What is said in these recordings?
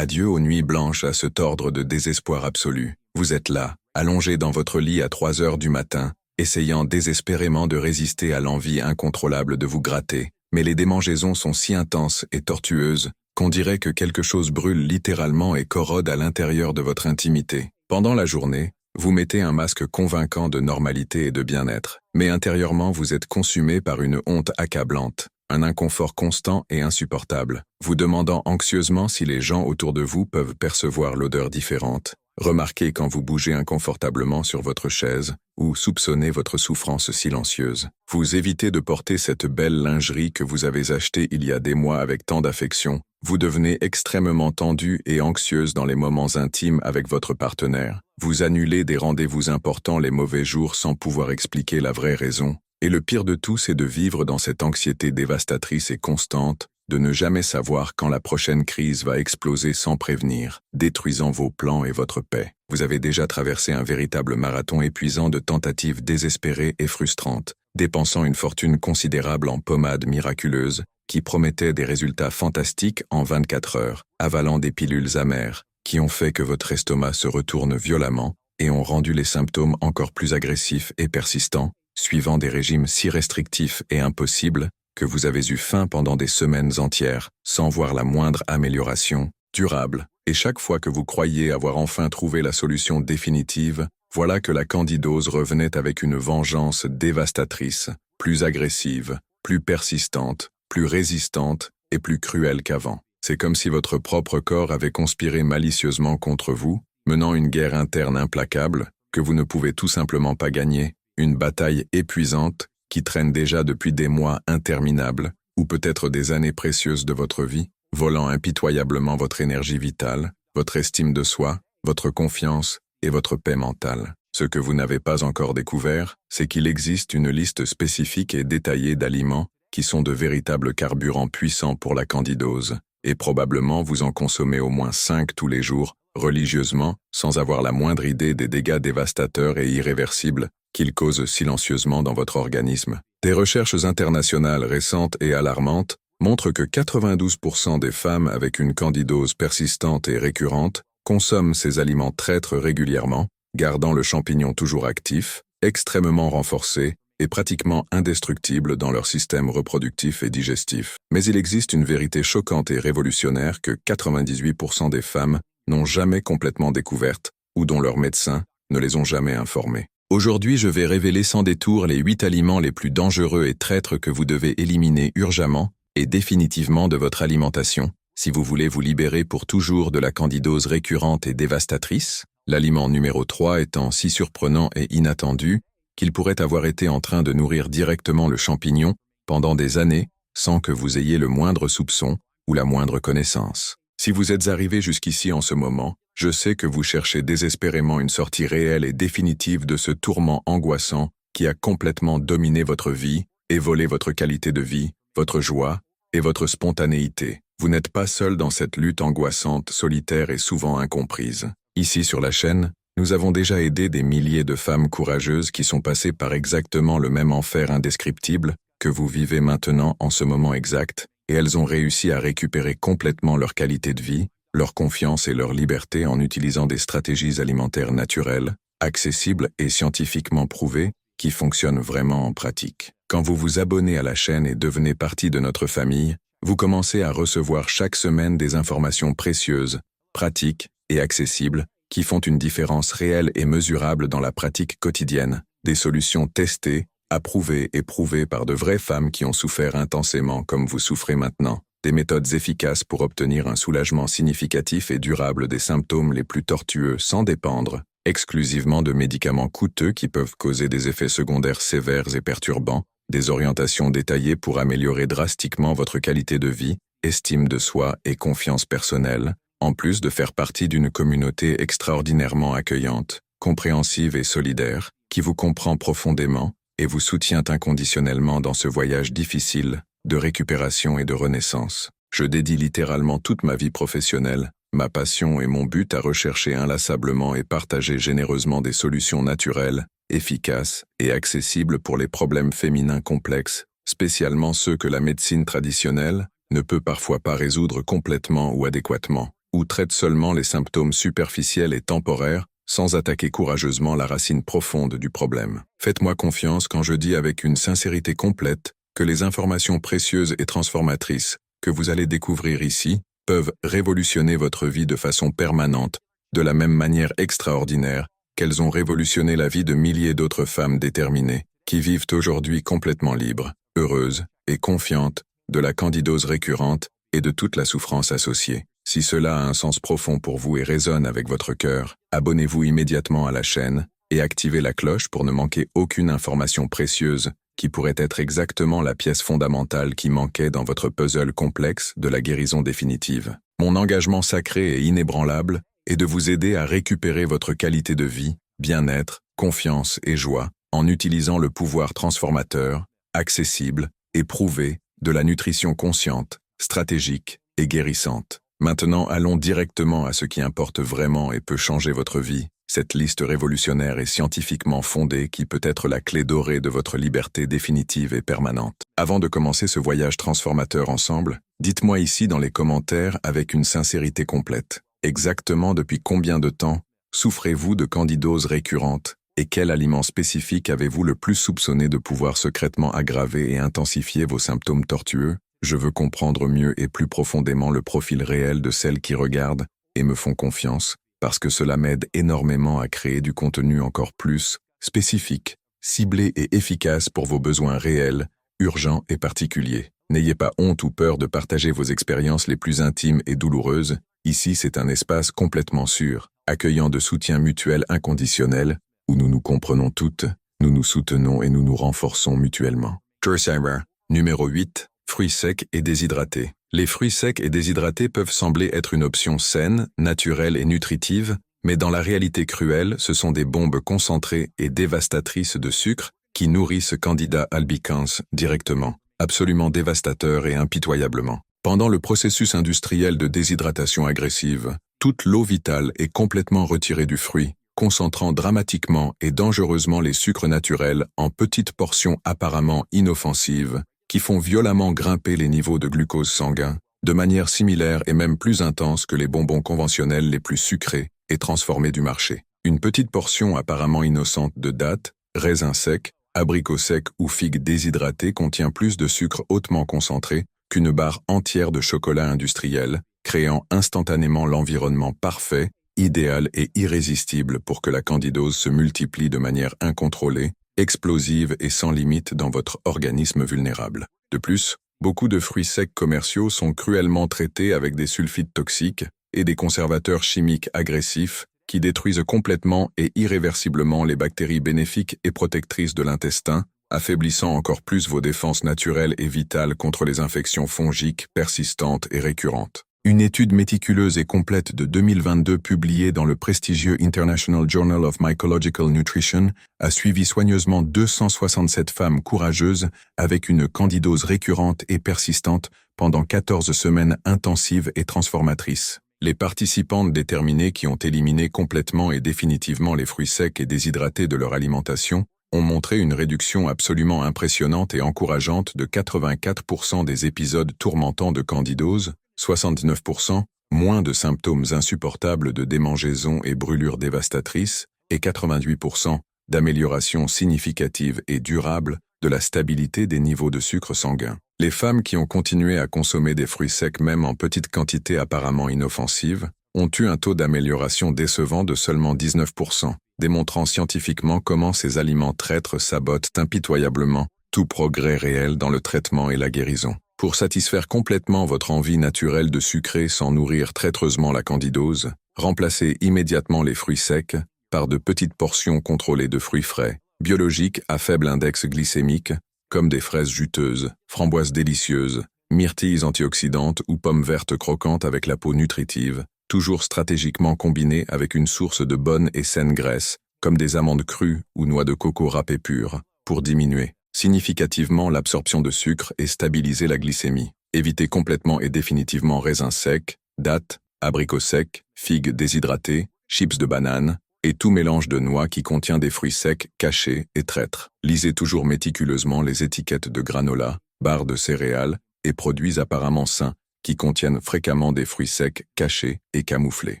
Adieu aux nuits blanches à ce tordre de désespoir absolu. Vous êtes là, allongé dans votre lit à 3 heures du matin, essayant désespérément de résister à l'envie incontrôlable de vous gratter. Mais les démangeaisons sont si intenses et tortueuses qu'on dirait que quelque chose brûle littéralement et corrode à l'intérieur de votre intimité. Pendant la journée, vous mettez un masque convaincant de normalité et de bien-être, mais intérieurement vous êtes consumé par une honte accablante, un inconfort constant et insupportable, vous demandant anxieusement si les gens autour de vous peuvent percevoir l'odeur différente, remarquer quand vous bougez inconfortablement sur votre chaise, ou soupçonner votre souffrance silencieuse. Vous évitez de porter cette belle lingerie que vous avez achetée il y a des mois avec tant d'affection. Vous devenez extrêmement tendue et anxieuse dans les moments intimes avec votre partenaire. Vous annulez des rendez-vous importants les mauvais jours sans pouvoir expliquer la vraie raison. Et le pire de tout, c'est de vivre dans cette anxiété dévastatrice et constante, de ne jamais savoir quand la prochaine crise va exploser sans prévenir, détruisant vos plans et votre paix. Vous avez déjà traversé un véritable marathon épuisant de tentatives désespérées et frustrantes, dépensant une fortune considérable en pommades miraculeuses, qui promettaient des résultats fantastiques en 24 heures, avalant des pilules amères, qui ont fait que votre estomac se retourne violemment et ont rendu les symptômes encore plus agressifs et persistants, suivant des régimes si restrictifs et impossibles que vous avez eu faim pendant des semaines entières, sans voir la moindre amélioration durable. Et chaque fois que vous croyiez avoir enfin trouvé la solution définitive, voilà que la candidose revenait avec une vengeance dévastatrice, plus agressive, plus persistante, plus résistante et plus cruelle qu'avant. C'est comme si votre propre corps avait conspiré malicieusement contre vous, menant une guerre interne implacable, que vous ne pouvez tout simplement pas gagner, une bataille épuisante qui traîne déjà depuis des mois interminables, ou peut-être des années précieuses de votre vie, volant impitoyablement votre énergie vitale, votre estime de soi, votre confiance et votre paix mentale. Ce que vous n'avez pas encore découvert, c'est qu'il existe une liste spécifique et détaillée d'aliments qui sont de véritables carburants puissants pour la candidose, et probablement vous en consommez au moins 5 tous les jours, religieusement, sans avoir la moindre idée des dégâts dévastateurs et irréversibles qu'il cause silencieusement dans votre organisme. Des recherches internationales récentes et alarmantes montrent que 92% des femmes avec une candidose persistante et récurrente consomment ces aliments traîtres régulièrement, gardant le champignon toujours actif, extrêmement renforcé et pratiquement indestructible dans leur système reproductif et digestif. Mais il existe une vérité choquante et révolutionnaire que 98% des femmes n'ont jamais complètement découverte ou dont leurs médecins ne les ont jamais informées. Aujourd'hui, je vais révéler sans détour les 8 aliments les plus dangereux et traîtres que vous devez éliminer urgemment et définitivement de votre alimentation, si vous voulez vous libérer pour toujours de la candidose récurrente et dévastatrice, l'aliment numéro 3 étant si surprenant et inattendu qu'il pourrait avoir été en train de nourrir directement le champignon pendant des années sans que vous ayez le moindre soupçon ou la moindre connaissance. Si vous êtes arrivé jusqu'ici en ce moment, je sais que vous cherchez désespérément une sortie réelle et définitive de ce tourment angoissant qui a complètement dominé votre vie et volé votre qualité de vie, votre joie et votre spontanéité. Vous n'êtes pas seul dans cette lutte angoissante, solitaire et souvent incomprise. Ici sur la chaîne, nous avons déjà aidé des milliers de femmes courageuses qui sont passées par exactement le même enfer indescriptible que vous vivez maintenant en ce moment exact, et elles ont réussi à récupérer complètement leur qualité de vie, leur confiance et leur liberté en utilisant des stratégies alimentaires naturelles, accessibles et scientifiquement prouvées, qui fonctionnent vraiment en pratique. Quand vous vous abonnez à la chaîne et devenez partie de notre famille, vous commencez à recevoir chaque semaine des informations précieuses, pratiques et accessibles, qui font une différence réelle et mesurable dans la pratique quotidienne, des solutions testées, approuvées et prouvées par de vraies femmes qui ont souffert intensément comme vous souffrez maintenant, des méthodes efficaces pour obtenir un soulagement significatif et durable des symptômes les plus tortueux sans dépendre exclusivement de médicaments coûteux qui peuvent causer des effets secondaires sévères et perturbants, des orientations détaillées pour améliorer drastiquement votre qualité de vie, estime de soi et confiance personnelle, en plus de faire partie d'une communauté extraordinairement accueillante, compréhensive et solidaire, qui vous comprend profondément et vous soutient inconditionnellement dans ce voyage difficile de récupération et de renaissance. Je dédie littéralement toute ma vie professionnelle, ma passion et mon but à rechercher inlassablement et partager généreusement des solutions naturelles, efficaces et accessibles pour les problèmes féminins complexes, spécialement ceux que la médecine traditionnelle ne peut parfois pas résoudre complètement ou adéquatement. ou traite seulement les symptômes superficiels et temporaires, sans attaquer courageusement la racine profonde du problème. Faites-moi confiance quand je dis avec une sincérité complète que les informations précieuses et transformatrices que vous allez découvrir ici peuvent révolutionner votre vie de façon permanente, de la même manière extraordinaire qu'elles ont révolutionné la vie de milliers d'autres femmes déterminées, qui vivent aujourd'hui complètement libres, heureuses et confiantes de la candidose récurrente et de toute la souffrance associée. Si cela a un sens profond pour vous et résonne avec votre cœur, abonnez-vous immédiatement à la chaîne et activez la cloche pour ne manquer aucune information précieuse qui pourrait être exactement la pièce fondamentale qui manquait dans votre puzzle complexe de la guérison définitive. Mon engagement sacré et inébranlable est de vous aider à récupérer votre qualité de vie, bien-être, confiance et joie en utilisant le pouvoir transformateur, accessible et prouvé de la nutrition consciente, stratégique et guérissante. Maintenant, allons directement à ce qui importe vraiment et peut changer votre vie. Cette liste révolutionnaire et scientifiquement fondée qui peut être la clé dorée de votre liberté définitive et permanente. Avant de commencer ce voyage transformateur ensemble, dites-moi ici dans les commentaires avec une sincérité complète. Exactement depuis combien de temps souffrez-vous de candidose récurrente et quel aliment spécifique avez-vous le plus soupçonné de pouvoir secrètement aggraver et intensifier vos symptômes tortueux? Je veux comprendre mieux et plus profondément le profil réel de celles qui regardent et me font confiance, parce que cela m'aide énormément à créer du contenu encore plus spécifique, ciblé et efficace pour vos besoins réels, urgents et particuliers. N'ayez pas honte ou peur de partager vos expériences les plus intimes et douloureuses. Ici, c'est un espace complètement sûr, accueillant de soutien mutuel inconditionnel, où nous nous comprenons toutes, nous nous soutenons et nous nous renforçons mutuellement. Terceimer, numéro 8. Fruits secs et déshydratés. Les fruits secs et déshydratés peuvent sembler être une option saine, naturelle et nutritive, mais dans la réalité cruelle, ce sont des bombes concentrées et dévastatrices de sucre qui nourrissent Candida albicans directement, absolument dévastateur et impitoyablement. Pendant le processus industriel de déshydratation agressive, toute l'eau vitale est complètement retirée du fruit, concentrant dramatiquement et dangereusement les sucres naturels en petites portions apparemment inoffensives, qui font violemment grimper les niveaux de glucose sanguin, de manière similaire et même plus intense que les bonbons conventionnels les plus sucrés et transformés du marché. Une petite portion apparemment innocente de dattes, raisins secs, abricots secs ou figues déshydratées contient plus de sucre hautement concentré qu'une barre entière de chocolat industriel, créant instantanément l'environnement parfait, idéal et irrésistible pour que la candidose se multiplie de manière incontrôlée, explosive et sans limite dans votre organisme vulnérable. De plus, beaucoup de fruits secs commerciaux sont cruellement traités avec des sulfites toxiques et des conservateurs chimiques agressifs qui détruisent complètement et irréversiblement les bactéries bénéfiques et protectrices de l'intestin, affaiblissant encore plus vos défenses naturelles et vitales contre les infections fongiques persistantes et récurrentes. Une étude méticuleuse et complète de 2022 publiée dans le prestigieux International Journal of Mycological Nutrition a suivi soigneusement 267 femmes courageuses avec une candidose récurrente et persistante pendant 14 semaines intensives et transformatrices. Les participantes déterminées qui ont éliminé complètement et définitivement les fruits secs et déshydratés de leur alimentation ont montré une réduction absolument impressionnante et encourageante de 84% des épisodes tourmentants de candidose, 79%, moins de symptômes insupportables de démangeaisons et brûlures dévastatrices, et 88% d'amélioration significative et durable de la stabilité des niveaux de sucre sanguin. Les femmes qui ont continué à consommer des fruits secs même en petite quantité apparemment inoffensive ont eu un taux d'amélioration décevant de seulement 19%, démontrant scientifiquement comment ces aliments traîtres sabotent impitoyablement tout progrès réel dans le traitement et la guérison. Pour satisfaire complètement votre envie naturelle de sucrer sans nourrir traîtreusement la candidose, remplacez immédiatement les fruits secs par de petites portions contrôlées de fruits frais, biologiques à faible index glycémique, comme des fraises juteuses, framboises délicieuses, myrtilles antioxydantes ou pommes vertes croquantes avec la peau nutritive, toujours stratégiquement combinées avec une source de bonne et saine graisse, comme des amandes crues ou noix de coco râpées pures, pour diminuer significativement l'absorption de sucre et stabiliser la glycémie. Évitez complètement et définitivement raisins secs, dattes, abricots secs, figues déshydratées, chips de banane, et tout mélange de noix qui contient des fruits secs cachés et traîtres. Lisez toujours méticuleusement les étiquettes de granola, barres de céréales et produits apparemment sains, qui contiennent fréquemment des fruits secs cachés et camouflés.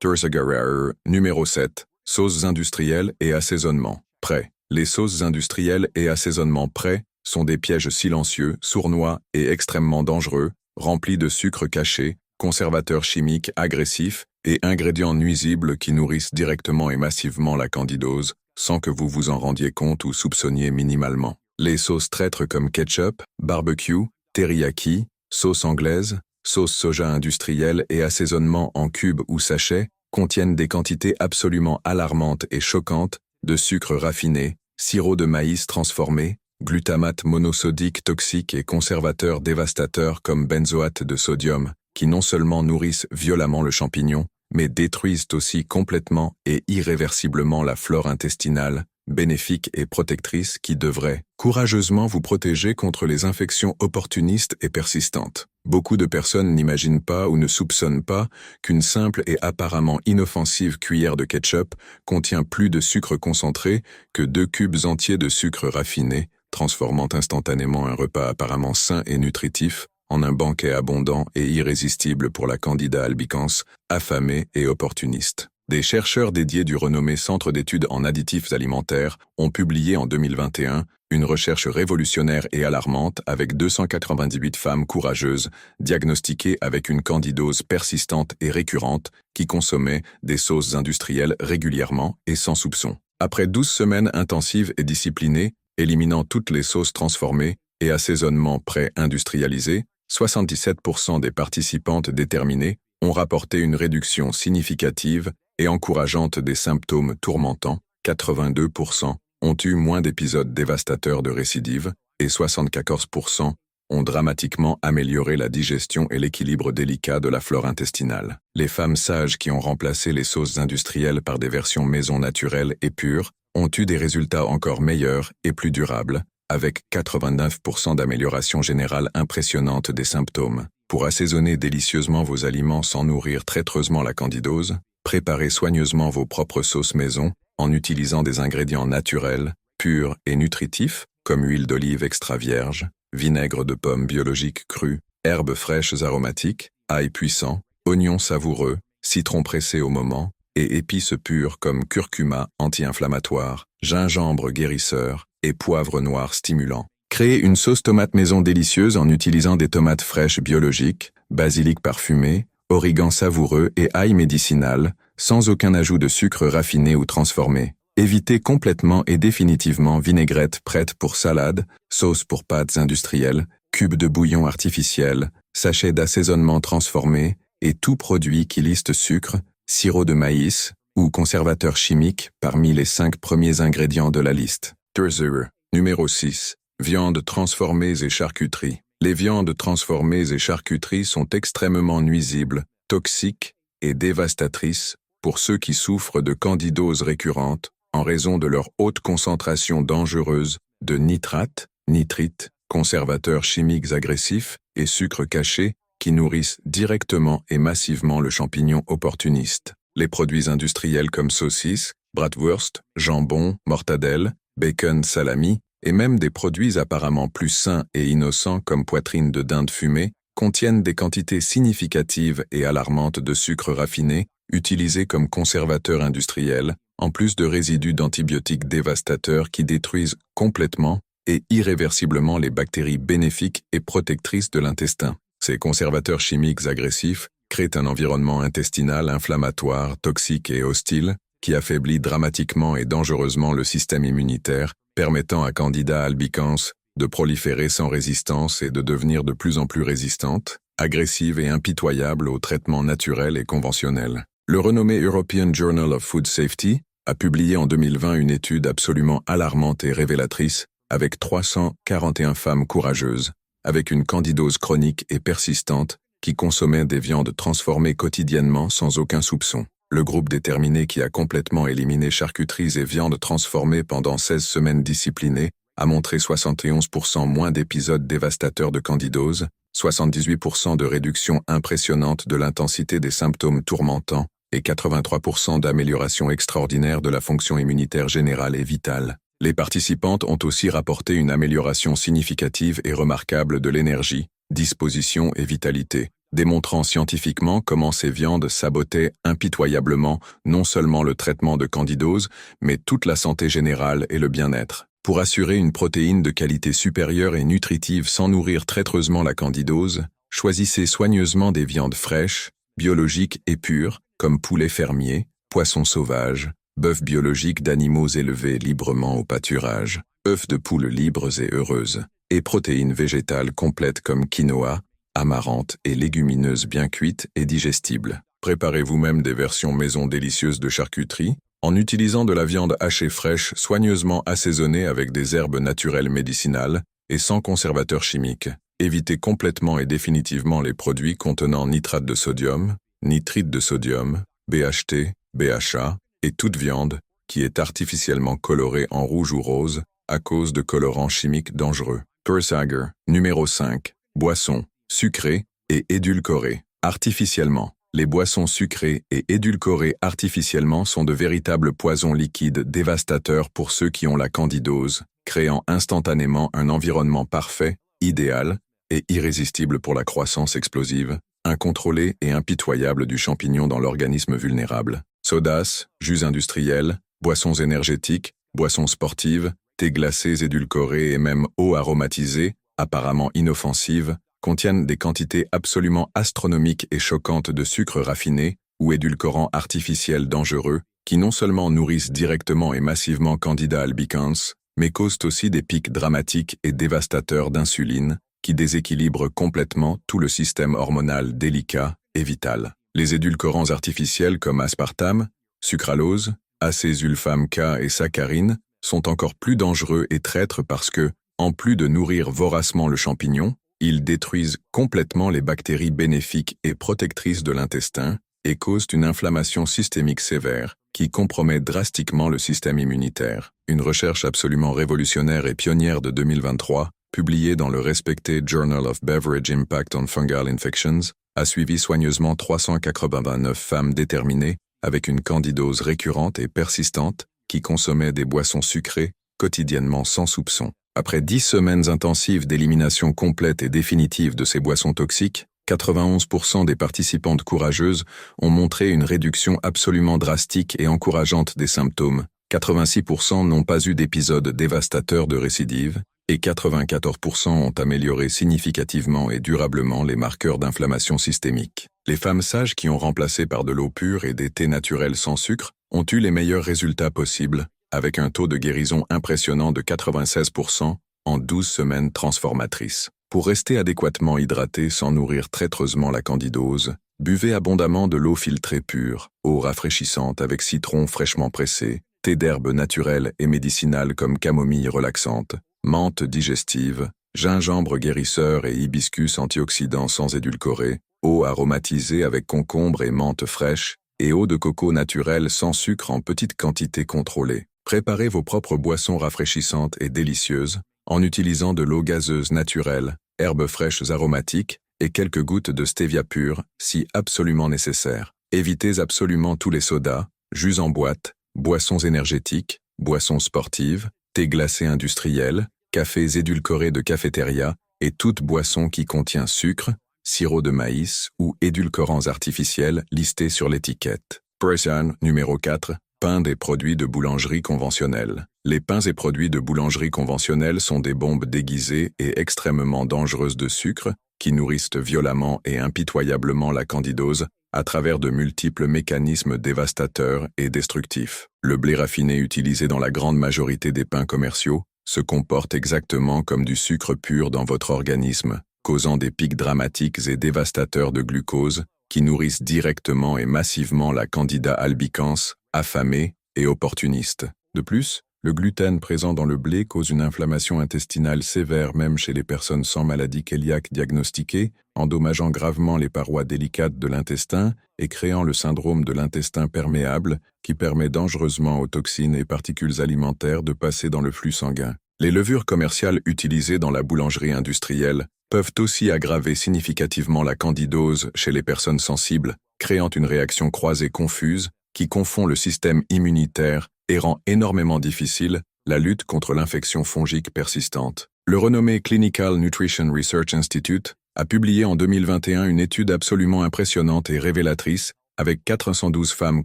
Terceira numéro 7. Sauces industrielles et assaisonnement. Prêt. Les sauces industrielles et assaisonnement prêts sont des pièges silencieux, sournois et extrêmement dangereux, remplis de sucre caché, conservateurs chimiques agressifs et ingrédients nuisibles qui nourrissent directement et massivement la candidose, sans que vous vous en rendiez compte ou soupçonniez minimalement. Les sauces traîtres comme ketchup, barbecue, teriyaki, sauce anglaise, sauce soja industrielle et assaisonnement en cubes ou sachets contiennent des quantités absolument alarmantes et choquantes de sucre raffiné, sirop de maïs transformé, glutamate monosodique toxique et conservateurs dévastateurs comme benzoate de sodium, qui non seulement nourrissent violemment le champignon, mais détruisent aussi complètement et irréversiblement la flore intestinale, bénéfique et protectrice qui devrait courageusement vous protéger contre les infections opportunistes et persistantes. Beaucoup de personnes n'imaginent pas ou ne soupçonnent pas qu'une simple et apparemment inoffensive cuillère de ketchup contient plus de sucre concentré que 2 cubes entiers de sucre raffiné, transformant instantanément un repas apparemment sain et nutritif en un banquet abondant et irrésistible pour la Candida albicans, affamée et opportuniste. Des chercheurs dédiés du renommé Centre d'études en additifs alimentaires ont publié en 2021 une recherche révolutionnaire et alarmante avec 298 femmes courageuses diagnostiquées avec une candidose persistante et récurrente qui consommaient des sauces industrielles régulièrement et sans soupçon. Après 12 semaines intensives et disciplinées, éliminant toutes les sauces transformées et assaisonnements pré-industrialisés, 77% des participantes déterminées ont rapporté une réduction significative et encourageante des symptômes tourmentants, 82% ont eu moins d'épisodes dévastateurs de récidive et 74% ont dramatiquement amélioré la digestion et l'équilibre délicat de la flore intestinale. Les femmes sages qui ont remplacé les sauces industrielles par des versions maison naturelles et pures ont eu des résultats encore meilleurs et plus durables, avec 89% d'amélioration générale impressionnante des symptômes. Pour assaisonner délicieusement vos aliments sans nourrir traîtreusement la candidose, préparez soigneusement vos propres sauces maison en utilisant des ingrédients naturels, purs et nutritifs, comme huile d'olive extra vierge, vinaigre de pomme biologique cru, herbes fraîches aromatiques, ail puissant, oignons savoureux, citron pressé au moment, et épices pures comme curcuma anti-inflammatoire, gingembre guérisseur et poivre noir stimulant. Créez une sauce tomate maison délicieuse en utilisant des tomates fraîches biologiques, basilic parfumé, origan savoureux et ail médicinal, sans aucun ajout de sucre raffiné ou transformé. Évitez complètement et définitivement vinaigrette prête pour salade, sauce pour pâtes industrielles, cubes de bouillon artificiel, sachets d'assaisonnement transformés et tout produit qui liste sucre, sirop de maïs ou conservateur chimique parmi les 5 premiers ingrédients de la liste. Terceira. Numéro 6. Viandes transformées et charcuterie. Les viandes transformées et charcuteries sont extrêmement nuisibles, toxiques et dévastatrices pour ceux qui souffrent de candidose récurrente en raison de leur haute concentration dangereuse de nitrates, nitrites, conservateurs chimiques agressifs et sucres cachés qui nourrissent directement et massivement le champignon opportuniste. Les produits industriels comme saucisses, bratwurst, jambon, mortadelle, bacon, salami, et même des produits apparemment plus sains et innocents comme poitrine de dinde fumée, contiennent des quantités significatives et alarmantes de sucre raffiné, utilisés comme conservateurs industriels, en plus de résidus d'antibiotiques dévastateurs qui détruisent complètement et irréversiblement les bactéries bénéfiques et protectrices de l'intestin. Ces conservateurs chimiques agressifs créent un environnement intestinal inflammatoire, toxique et hostile, qui affaiblit dramatiquement et dangereusement le système immunitaire, permettant à Candida albicans de proliférer sans résistance et de devenir de plus en plus résistante, agressive et impitoyable aux traitements naturels et conventionnels. Le renommé European Journal of Food Safety a publié en 2020 une étude absolument alarmante et révélatrice avec 341 femmes courageuses, avec une candidose chronique et persistante qui consommaient des viandes transformées quotidiennement sans aucun soupçon. Le groupe déterminé qui a complètement éliminé charcuteries et viandes transformées pendant 16 semaines disciplinées a montré 71% moins d'épisodes dévastateurs de candidose, 78% de réduction impressionnante de l'intensité des symptômes tourmentants et 83% d'amélioration extraordinaire de la fonction immunitaire générale et vitale. Les participantes ont aussi rapporté une amélioration significative et remarquable de l'énergie, disposition et vitalité, démontrant scientifiquement comment ces viandes sabotaient impitoyablement non seulement le traitement de candidose, mais toute la santé générale et le bien-être. Pour assurer une protéine de qualité supérieure et nutritive sans nourrir traîtreusement la candidose, choisissez soigneusement des viandes fraîches, biologiques et pures, comme poulet fermier, poisson sauvage, bœuf biologique d'animaux élevés librement au pâturage, œufs de poules libres et heureuses, et protéines végétales complètes comme quinoa, amaranth et légumineuses bien cuites et digestibles. Préparez vous-même des versions maison délicieuses de charcuterie, en utilisant de la viande hachée fraîche soigneusement assaisonnée avec des herbes naturelles médicinales et sans conservateurs chimiques. Évitez complètement et définitivement les produits contenant nitrate de sodium, nitrite de sodium, BHT, BHA, et toute viande qui est artificiellement colorée en rouge ou rose à cause de colorants chimiques dangereux. Persager, numéro 5. Boissons, sucrées et édulcorées. Artificiellement. Les boissons sucrées et édulcorées artificiellement sont de véritables poisons liquides dévastateurs pour ceux qui ont la candidose, créant instantanément un environnement parfait, idéal et irrésistible pour la croissance explosive, incontrôlée et impitoyable du champignon dans l'organisme vulnérable. Sodas, jus industriels, boissons énergétiques, boissons sportives, thés glacés édulcorés et même eau aromatisée, apparemment inoffensives, contiennent des quantités absolument astronomiques et choquantes de sucre raffiné ou édulcorants artificiels dangereux qui non seulement nourrissent directement et massivement Candida albicans, mais causent aussi des pics dramatiques et dévastateurs d'insuline qui déséquilibrent complètement tout le système hormonal délicat et vital. Les édulcorants artificiels comme aspartame, sucralose, acésulfame K et saccharine sont encore plus dangereux et traîtres parce que, en plus de nourrir voracement le champignon, ils détruisent complètement les bactéries bénéfiques et protectrices de l'intestin et causent une inflammation systémique sévère qui compromet drastiquement le système immunitaire. Une recherche absolument révolutionnaire et pionnière de 2023, publiée dans le respecté Journal of Beverage Impact on Fungal Infections, a suivi soigneusement 389 femmes déterminées avec une candidose récurrente et persistante qui consommaient des boissons sucrées quotidiennement sans soupçon. Après 10 semaines intensives d'élimination complète et définitive de ces boissons toxiques, 91% des participantes courageuses ont montré une réduction absolument drastique et encourageante des symptômes, 86% n'ont pas eu d'épisode dévastateur de récidive, et 94% ont amélioré significativement et durablement les marqueurs d'inflammation systémique. Les femmes sages qui ont remplacé par de l'eau pure et des thés naturels sans sucre ont eu les meilleurs résultats possibles, avec un taux de guérison impressionnant de 96% en 12 semaines transformatrices. Pour rester adéquatement hydraté sans nourrir traîtreusement la candidose, buvez abondamment de l'eau filtrée pure, eau rafraîchissante avec citron fraîchement pressé, thé d'herbes naturelles et médicinales comme camomille relaxante, menthe digestive, gingembre guérisseur et hibiscus antioxydant sans édulcorer, eau aromatisée avec concombre et menthe fraîche, et eau de coco naturelle sans sucre en petites quantités contrôlées. Préparez vos propres boissons rafraîchissantes et délicieuses en utilisant de l'eau gazeuse naturelle, herbes fraîches aromatiques et quelques gouttes de stevia pure si absolument nécessaire. Évitez absolument tous les sodas, jus en boîte, boissons énergétiques, boissons sportives, thés glacés industriels, cafés édulcorés de cafétéria et toute boisson qui contient sucre, sirop de maïs ou édulcorants artificiels listés sur l'étiquette. Pression numéro 4. Pains et produits de boulangerie conventionnelle. Les pains et produits de boulangerie conventionnelle sont des bombes déguisées et extrêmement dangereuses de sucre qui nourrissent violemment et impitoyablement la candidose à travers de multiples mécanismes dévastateurs et destructifs. Le blé raffiné utilisé dans la grande majorité des pains commerciaux se comporte exactement comme du sucre pur dans votre organisme, causant des pics dramatiques et dévastateurs de glucose qui nourrissent directement et massivement la Candida albicans, affamée et opportuniste. De plus, le gluten présent dans le blé cause une inflammation intestinale sévère même chez les personnes sans maladie cœliaque diagnostiquée, endommageant gravement les parois délicates de l'intestin et créant le syndrome de l'intestin perméable qui permet dangereusement aux toxines et particules alimentaires de passer dans le flux sanguin. Les levures commerciales utilisées dans la boulangerie industrielle peuvent aussi aggraver significativement la candidose chez les personnes sensibles, créant une réaction croisée confuse qui confond le système immunitaire et rend énormément difficile la lutte contre l'infection fongique persistante. Le renommé Clinical Nutrition Research Institute a publié en 2021 une étude absolument impressionnante et révélatrice avec 412 femmes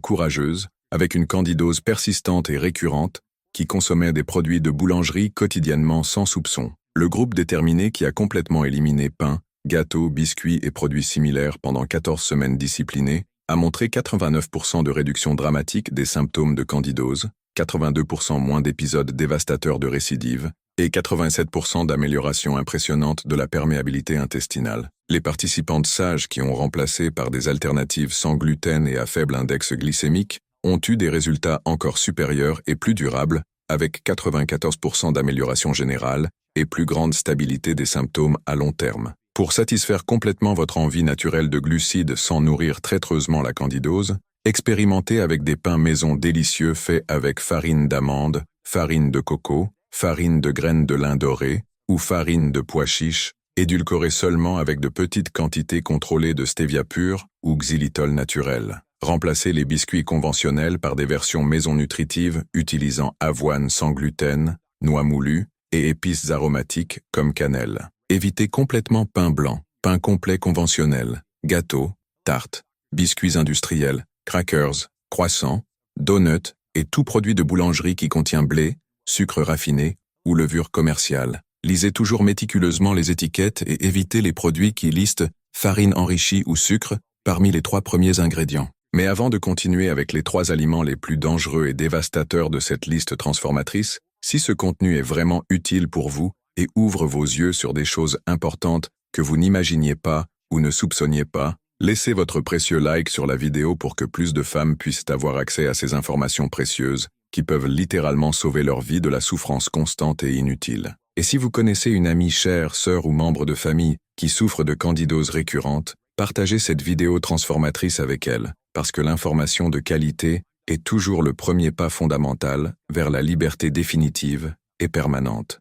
courageuses, avec une candidose persistante et récurrente, qui consommaient des produits de boulangerie quotidiennement sans soupçon. Le groupe déterminé qui a complètement éliminé pain, gâteaux, biscuits et produits similaires pendant 14 semaines disciplinées a montré 89% de réduction dramatique des symptômes de candidose, 82% moins d'épisodes dévastateurs de récidive et 87% d'amélioration impressionnante de la perméabilité intestinale. Les participantes sages qui ont remplacé par des alternatives sans gluten et à faible index glycémique ont eu des résultats encore supérieurs et plus durables, avec 94% d'amélioration générale et plus grande stabilité des symptômes à long terme. Pour satisfaire complètement votre envie naturelle de glucides sans nourrir traîtreusement la candidose, expérimentez avec des pains maison délicieux faits avec farine d'amande, farine de coco, farine de graines de lin doré ou farine de pois chiches, édulcorée seulement avec de petites quantités contrôlées de stevia pur ou xylitol naturel. Remplacez les biscuits conventionnels par des versions maison nutritives utilisant avoine sans gluten, noix moulues et épices aromatiques comme cannelle. Évitez complètement pain blanc, pain complet conventionnel, gâteaux, tartes, biscuits industriels, crackers, croissants, donuts et tout produit de boulangerie qui contient blé, sucre raffiné ou levure commerciale. Lisez toujours méticuleusement les étiquettes et évitez les produits qui listent farine enrichie ou sucre parmi les 3 premiers ingrédients. Mais avant de continuer avec les 3 aliments les plus dangereux et dévastateurs de cette liste transformatrice, si ce contenu est vraiment utile pour vous et ouvre vos yeux sur des choses importantes que vous n'imaginiez pas ou ne soupçonniez pas, laissez votre précieux like sur la vidéo pour que plus de femmes puissent avoir accès à ces informations précieuses qui peuvent littéralement sauver leur vie de la souffrance constante et inutile. Et si vous connaissez une amie chère, sœur ou membre de famille qui souffre de candidose récurrente, partagez cette vidéo transformatrice avec elle, parce que l'information de qualité est toujours le premier pas fondamental vers la liberté définitive et permanente.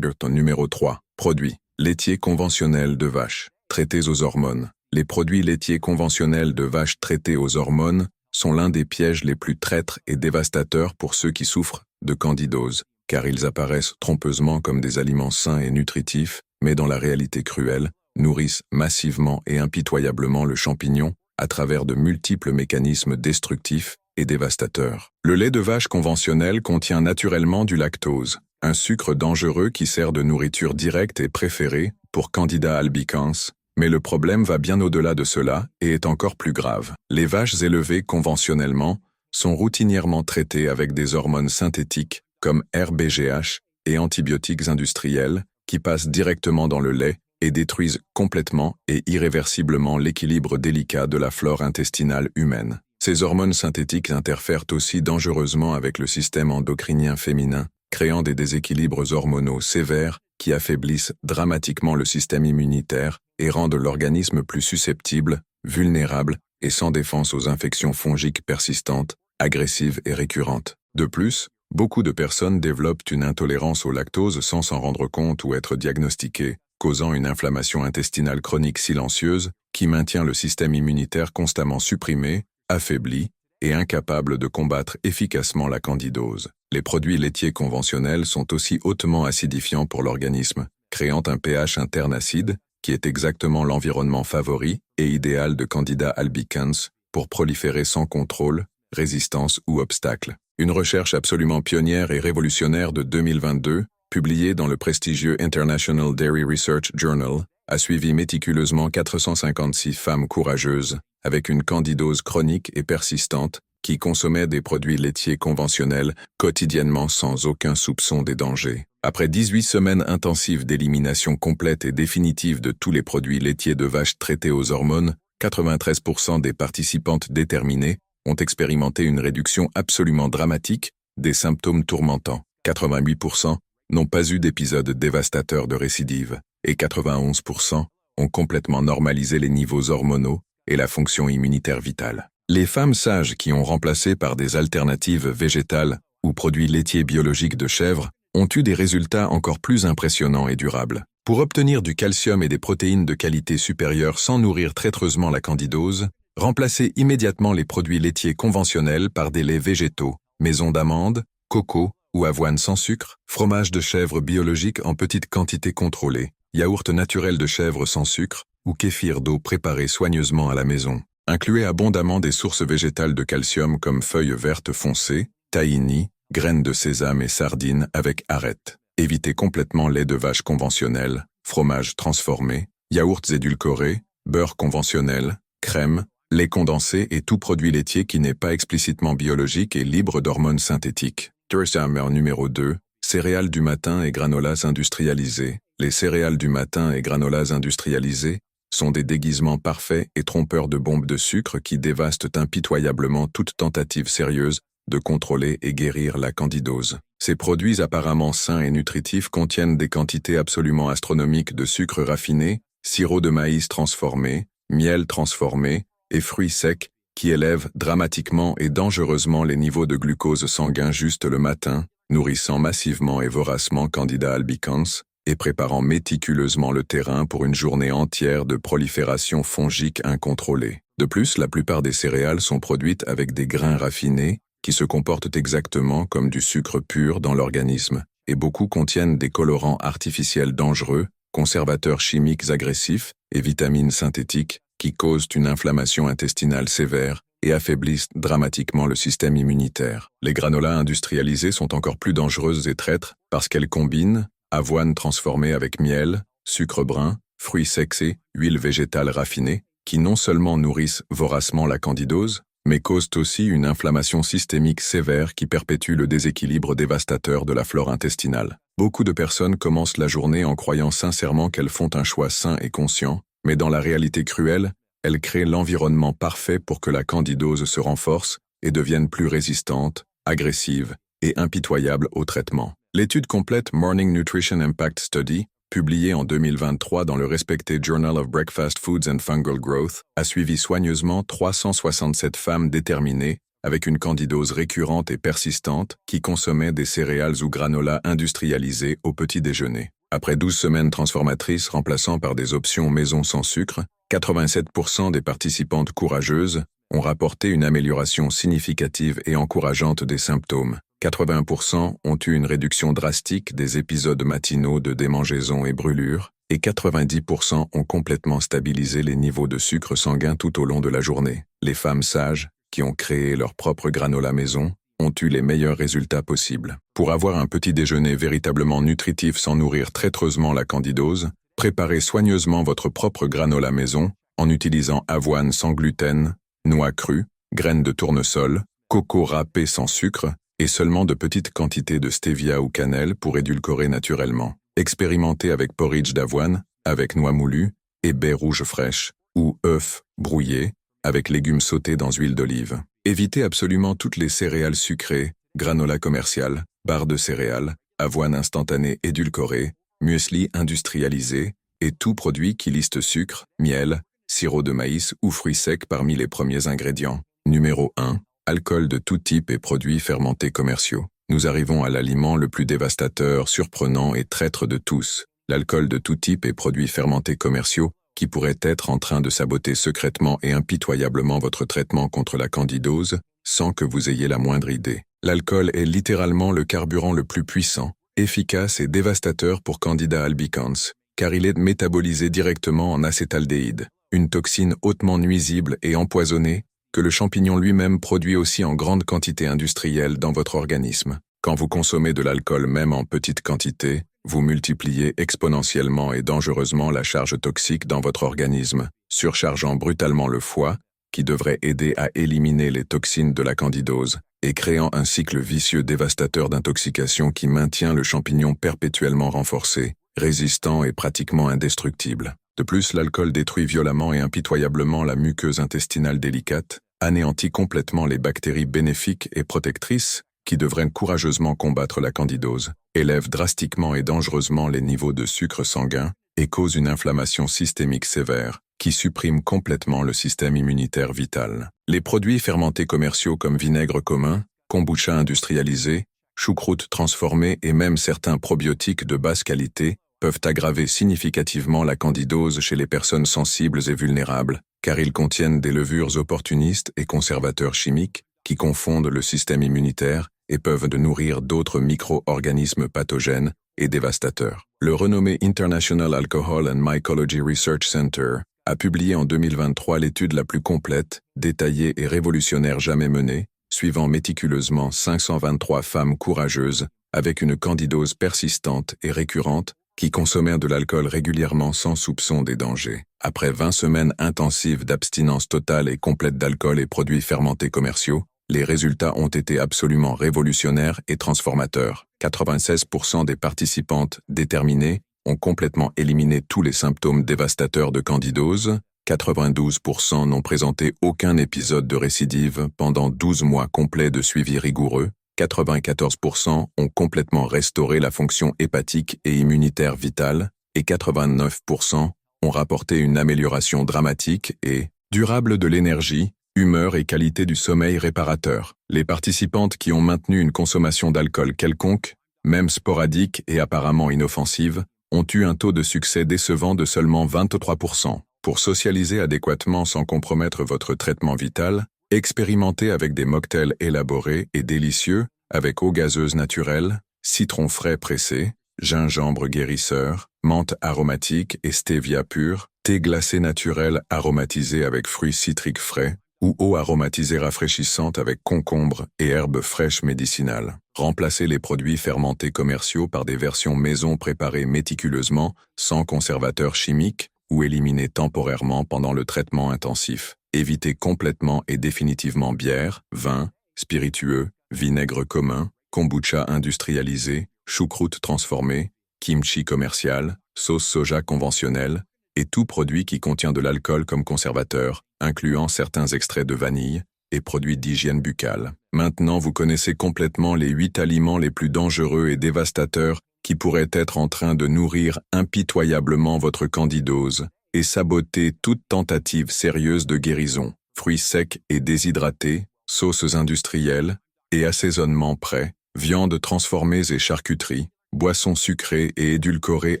Ton numéro 3. Produits laitiers conventionnels de vache, traités aux hormones. Les produits laitiers conventionnels de vache traités aux hormones sont l'un des pièges les plus traîtres et dévastateurs pour ceux qui souffrent de candidose, car ils apparaissent trompeusement comme des aliments sains et nutritifs, mais dans la réalité cruelle, nourrissent massivement et impitoyablement le champignon à travers de multiples mécanismes destructifs et dévastateurs. Le lait de vache conventionnel contient naturellement du lactose, un sucre dangereux qui sert de nourriture directe et préférée pour Candida albicans, mais le problème va bien au-delà de cela et est encore plus grave. Les vaches élevées conventionnellement sont routinièrement traitées avec des hormones synthétiques comme RBGH et antibiotiques industriels qui passent directement dans le lait et détruisent complètement et irréversiblement l'équilibre délicat de la flore intestinale humaine. Ces hormones synthétiques interfèrent aussi dangereusement avec le système endocrinien féminin, créant des déséquilibres hormonaux sévères qui affaiblissent dramatiquement le système immunitaire et rendent l'organisme plus susceptible, vulnérable et sans défense aux infections fongiques persistantes, agressives et récurrentes. De plus, beaucoup de personnes développent une intolérance au lactose sans s'en rendre compte ou être diagnostiquées, causant une inflammation intestinale chronique silencieuse qui maintient le système immunitaire constamment supprimé, affaibli et incapable de combattre efficacement la candidose. Les produits laitiers conventionnels sont aussi hautement acidifiants pour l'organisme, créant un pH interne acide, qui est exactement l'environnement favori et idéal de Candida albicans pour proliférer sans contrôle, résistance ou obstacle. Une recherche absolument pionnière et révolutionnaire de 2022, publiée dans le prestigieux International Dairy Research Journal, a suivi méticuleusement 456 femmes courageuses avec une candidose chronique et persistante qui consommaient des produits laitiers conventionnels quotidiennement sans aucun soupçon des dangers. Après 18 semaines intensives d'élimination complète et définitive de tous les produits laitiers de vache traités aux hormones, 93% des participantes déterminées ont expérimenté une réduction absolument dramatique des symptômes tourmentants. 88% n'ont pas eu d'épisode dévastateur de récidive et 91% ont complètement normalisé les niveaux hormonaux et la fonction immunitaire vitale. Les femmes sages qui ont remplacé par des alternatives végétales ou produits laitiers biologiques de chèvre ont eu des résultats encore plus impressionnants et durables. Pour obtenir du calcium et des protéines de qualité supérieure sans nourrir traîtreusement la candidose, remplacez immédiatement les produits laitiers conventionnels par des laits végétaux, maison d'amande, coco ou avoine sans sucre, fromage de chèvre biologique en petite quantité contrôlée, yaourt naturel de chèvre sans sucre ou kéfir d'eau préparé soigneusement à la maison. Incluez abondamment des sources végétales de calcium comme feuilles vertes foncées, tahini, graines de sésame et sardines avec arête. Évitez complètement lait de vache conventionnel, fromage transformé, yaourts édulcorés, beurre conventionnel, crème, lait condensé et tout produit laitier qui n'est pas explicitement biologique et libre d'hormones synthétiques. Disclaimer numéro 2. Céréales du matin et granolas industrialisés. Les céréales du matin et granolas industrialisés sont des déguisements parfaits et trompeurs de bombes de sucre qui dévastent impitoyablement toute tentative sérieuse de contrôler et guérir la candidose. Ces produits apparemment sains et nutritifs contiennent des quantités absolument astronomiques de sucre raffiné, sirop de maïs transformé, miel transformé et fruits secs qui élèvent dramatiquement et dangereusement les niveaux de glucose sanguin juste le matin, nourrissant massivement et voracement Candida albicans et préparant méticuleusement le terrain pour une journée entière de prolifération fongique incontrôlée. De plus, la plupart des céréales sont produites avec des grains raffinés qui se comportent exactement comme du sucre pur dans l'organisme, et beaucoup contiennent des colorants artificiels dangereux, conservateurs chimiques agressifs et vitamines synthétiques qui causent une inflammation intestinale sévère et affaiblissent dramatiquement le système immunitaire. Les granolas industrialisés sont encore plus dangereuses et traîtres parce qu'elles combinent avoine transformée avec miel, sucre brun, fruits secs et huile végétale raffinée, qui non seulement nourrissent voracement la candidose, mais causent aussi une inflammation systémique sévère qui perpétue le déséquilibre dévastateur de la flore intestinale. Beaucoup de personnes commencent la journée en croyant sincèrement qu'elles font un choix sain et conscient, mais dans la réalité cruelle, elles créent l'environnement parfait pour que la candidose se renforce et devienne plus résistante, agressive et impitoyable au traitement. L'étude complète Morning Nutrition Impact Study, publiée en 2023 dans le respecté Journal of Breakfast Foods and Fungal Growth, a suivi soigneusement 367 femmes déterminées avec une candidose récurrente et persistante qui consommaient des céréales ou granolas industrialisés au petit déjeuner. Après 12 semaines transformatrices remplaçant par des options maison sans sucre, 87% des participantes courageuses ont rapporté une amélioration significative et encourageante des symptômes. 80% ont eu une réduction drastique des épisodes matinaux de démangeaisons et brûlures, et 90% ont complètement stabilisé les niveaux de sucre sanguin tout au long de la journée. Les femmes sages, qui ont créé leur propre granola maison, ont eu les meilleurs résultats possibles. Pour avoir un petit déjeuner véritablement nutritif sans nourrir traîtreusement la candidose, préparez soigneusement votre propre granola maison en utilisant avoine sans gluten, noix crues, graines de tournesol, coco râpé sans sucre, et seulement de petites quantités de stevia ou cannelle pour édulcorer naturellement. Expérimentez avec porridge d'avoine, avec noix moulues, et baies rouges fraîches, ou œufs brouillés, avec légumes sautés dans huile d'olive. Évitez absolument toutes les céréales sucrées, granola commercial, barres de céréales, avoine instantanée édulcorée, muesli industrialisé, et tout produit qui liste sucre, miel, sirop de maïs ou fruits secs parmi les premiers ingrédients. Numéro 1. Alcool de tout type et produits fermentés commerciaux. Nous arrivons à l'aliment le plus dévastateur, surprenant et traître de tous, l'alcool de tout type et produits fermentés commerciaux qui pourrait être en train de saboter secrètement et impitoyablement votre traitement contre la candidose sans que vous ayez la moindre idée. L'alcool est littéralement le carburant le plus puissant, efficace et dévastateur pour Candida albicans, car il est métabolisé directement en acétaldéhyde, une toxine hautement nuisible et empoisonnée que le champignon lui-même produit aussi en grande quantité industrielle dans votre organisme. Quand vous consommez de l'alcool même en petite quantité, vous multipliez exponentiellement et dangereusement la charge toxique dans votre organisme, surchargeant brutalement le foie, qui devrait aider à éliminer les toxines de la candidose, et créant un cycle vicieux dévastateur d'intoxication qui maintient le champignon perpétuellement renforcé, résistant et pratiquement indestructible. De plus, l'alcool détruit violemment et impitoyablement la muqueuse intestinale délicate, anéantit complètement les bactéries bénéfiques et protectrices qui devraient courageusement combattre la candidose, élève drastiquement et dangereusement les niveaux de sucre sanguin et cause une inflammation systémique sévère qui supprime complètement le système immunitaire vital. Les produits fermentés commerciaux comme vinaigre commun, kombucha industrialisé, choucroute transformée et même certains probiotiques de basse qualité peuvent aggraver significativement la candidose chez les personnes sensibles et vulnérables, car ils contiennent des levures opportunistes et conservateurs chimiques qui confondent le système immunitaire et peuvent nourrir d'autres micro-organismes pathogènes et dévastateurs. Le renommé International Alcohol and Mycology Research Center a publié en 2023 l'étude la plus complète, détaillée et révolutionnaire jamais menée, suivant méticuleusement 523 femmes courageuses avec une candidose persistante et récurrente qui consommèrent de l'alcool régulièrement sans soupçon des dangers. Après 20 semaines intensives d'abstinence totale et complète d'alcool et produits fermentés commerciaux, les résultats ont été absolument révolutionnaires et transformateurs. 96% des participantes déterminées ont complètement éliminé tous les symptômes dévastateurs de candidose, 92% n'ont présenté aucun épisode de récidive pendant 12 mois complets de suivi rigoureux, 94% ont complètement restauré la fonction hépatique et immunitaire vitale, et 89% ont rapporté une amélioration dramatique et durable de l'énergie, humeur et qualité du sommeil réparateur. Les participantes qui ont maintenu une consommation d'alcool quelconque, même sporadique et apparemment inoffensive, ont eu un taux de succès décevant de seulement 23%. Pour socialiser adéquatement sans compromettre votre traitement vital, expérimentez avec des mocktails élaborés et délicieux, avec eau gazeuse naturelle, citron frais pressé, gingembre guérisseur, menthe aromatique et stevia pure, thé glacé naturel aromatisé avec fruits citriques frais, ou eau aromatisée rafraîchissante avec concombre et herbes fraîches médicinales. Remplacez les produits fermentés commerciaux par des versions maison préparées méticuleusement, sans conservateurs chimiques, ou éliminés temporairement pendant le traitement intensif. Évitez complètement et définitivement bière, vin, spiritueux, vinaigre commun, kombucha industrialisé, choucroute transformée, kimchi commercial, sauce soja conventionnelle, et tout produit qui contient de l'alcool comme conservateur, incluant certains extraits de vanille, et produits d'hygiène buccale. Maintenant vous connaissez complètement les 8 aliments les plus dangereux et dévastateurs qui pourraient être en train de nourrir impitoyablement votre candidose et saboter toute tentative sérieuse de guérison. Fruits secs et déshydratés, sauces industrielles et assaisonnements prêts, viandes transformées et charcuteries, boissons sucrées et édulcorées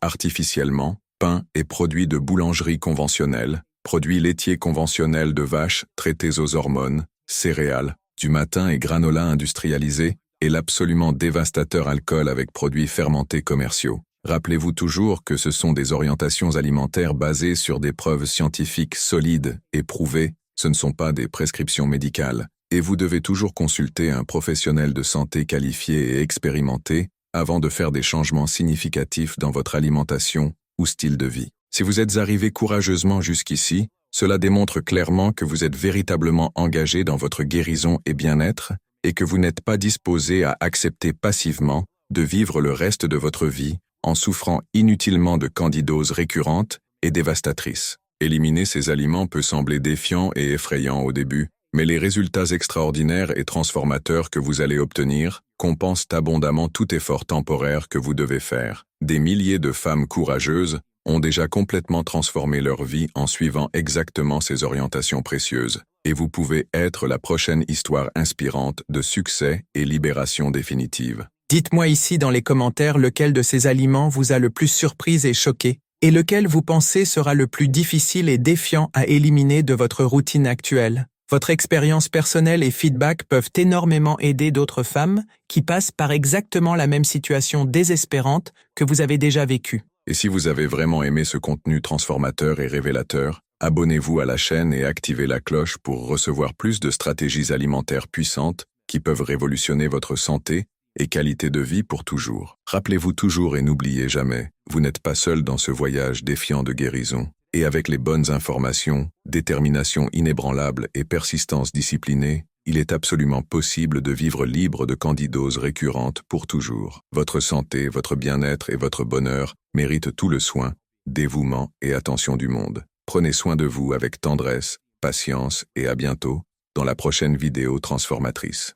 artificiellement, pain et produits de boulangerie conventionnels, produits laitiers conventionnels de vache traités aux hormones, céréales, du matin et granola industrialisés, et l'absolument dévastateur alcool avec produits fermentés commerciaux. Rappelez-vous toujours que ce sont des orientations alimentaires basées sur des preuves scientifiques solides et prouvées, ce ne sont pas des prescriptions médicales, et vous devez toujours consulter un professionnel de santé qualifié et expérimenté avant de faire des changements significatifs dans votre alimentation ou style de vie. Si vous êtes arrivé courageusement jusqu'ici, cela démontre clairement que vous êtes véritablement engagé dans votre guérison et bien-être, et que vous n'êtes pas disposé à accepter passivement de vivre le reste de votre vie en souffrant inutilement de candidoses récurrentes et dévastatrices. Éliminer ces aliments peut sembler défiant et effrayant au début, mais les résultats extraordinaires et transformateurs que vous allez obtenir compensent abondamment tout effort temporaire que vous devez faire. Des milliers de femmes courageuses ont déjà complètement transformé leur vie en suivant exactement ces orientations précieuses, et vous pouvez être la prochaine histoire inspirante de succès et libération définitive. Dites-moi ici dans les commentaires lequel de ces aliments vous a le plus surprise et choqué, et lequel vous pensez sera le plus difficile et défiant à éliminer de votre routine actuelle. Votre expérience personnelle et feedback peuvent énormément aider d'autres femmes qui passent par exactement la même situation désespérante que vous avez déjà vécue. Et si vous avez vraiment aimé ce contenu transformateur et révélateur, abonnez-vous à la chaîne et activez la cloche pour recevoir plus de stratégies alimentaires puissantes qui peuvent révolutionner votre santé et qualité de vie pour toujours. Rappelez-vous toujours et n'oubliez jamais, vous n'êtes pas seul dans ce voyage défiant de guérison. Et avec les bonnes informations, détermination inébranlable et persistance disciplinée, il est absolument possible de vivre libre de candidoses récurrentes pour toujours. Votre santé, votre bien-être et votre bonheur méritent tout le soin, dévouement et attention du monde. Prenez soin de vous avec tendresse, patience et à bientôt dans la prochaine vidéo transformatrice.